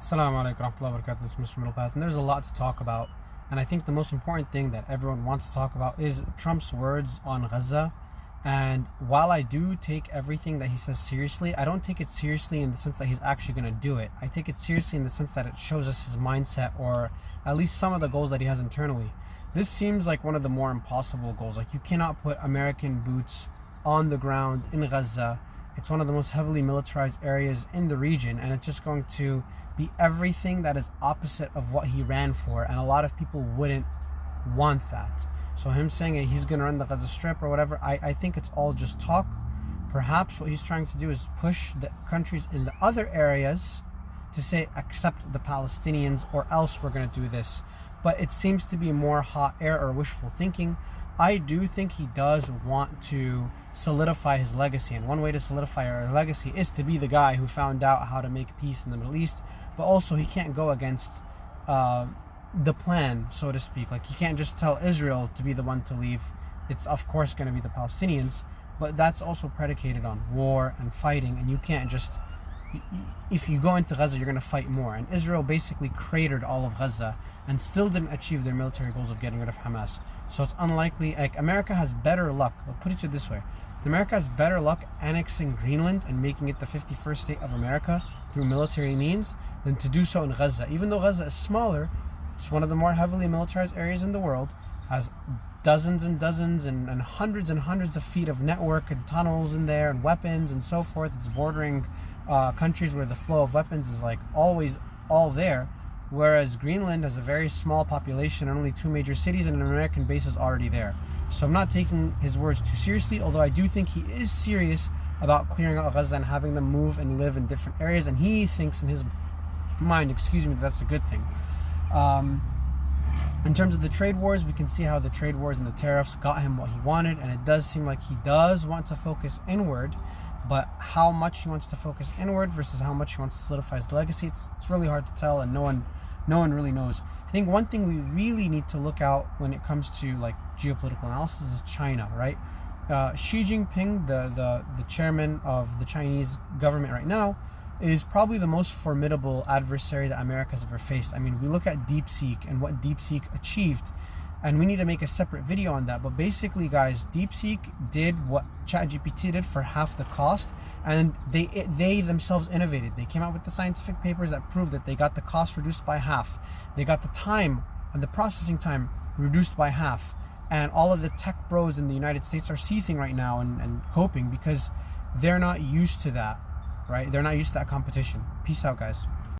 Assalamu alaikum warahmatullahi wabarakatuh. This is Mr. Middle Path, and there's a lot to talk about. And I think the most important thing that everyone wants to talk about is Trump's words on Gaza. And while I do take everything that he says seriously, I don't take it seriously in the sense that he's actually going to do it. I take it seriously in the sense that it shows us his mindset, or at least some of the goals that he has internally. This seems like one of the more impossible goals. Like, you cannot put American boots on the ground in Gaza. It's one of the most heavily militarized areas in the region, and it's just going to be everything that is opposite of what he ran for, and a lot of people wouldn't want that. So him saying that he's going to run the Gaza Strip or whatever, I think it's all just talk. Perhaps what he's trying to do is push the countries in the other areas to say, accept the Palestinians or else we're going to do this. But it seems to be more hot air or wishful thinking. I do think he does want to solidify his legacy, and one way to solidify our legacy is to be the guy who found out how to make peace in the Middle East. But also, he can't go against the plan, so to speak. Like, he can't just tell Israel to be the one to leave. It's of course going to be the Palestinians, but that's also predicated on war and fighting, and you can't just, if you go into Gaza, you're going to fight more. And Israel basically cratered all of Gaza and still didn't achieve their military goals of getting rid of Hamas. So it's unlikely. Like, America has better luck. I'll put it this way: America has better luck annexing Greenland and making it the 51st state of America through military means than to do so in Gaza. Even though Gaza is smaller, it's one of the more heavily militarized areas in the world, has dozens and dozens and hundreds of feet of network and tunnels in there and weapons and so forth. It's bordering countries where the flow of weapons is like always all there, whereas Greenland has a very small population and only two major cities, and an American base is already there. So I'm not taking his words too seriously, although I do think he is serious about clearing out Gaza and having them move and live in different areas, and he thinks in his mind, that's a good thing. In terms of the trade wars, we can see how the trade wars and the tariffs got him what he wanted, and it does seem like he does want to focus inward, but how much he wants to focus inward versus how much he wants to solidify his legacy, it's really hard to tell, and no one really knows. I think one thing we really need to look out when it comes to like geopolitical analysis is China, right? Xi Jinping, the chairman of the Chinese government right now, is probably the most formidable adversary that America has ever faced. I mean, we look at DeepSeek and what DeepSeek achieved, and we need to make a separate video on that. But basically, guys, DeepSeek did what ChatGPT did for half the cost, and they themselves innovated. They came out with the scientific papers that proved that they got the cost reduced by half. They got the time and the processing time reduced by half. And all of the tech bros in the United States are seething right now and coping because they're not used to that. Right? They're not used to that competition. Peace out, guys.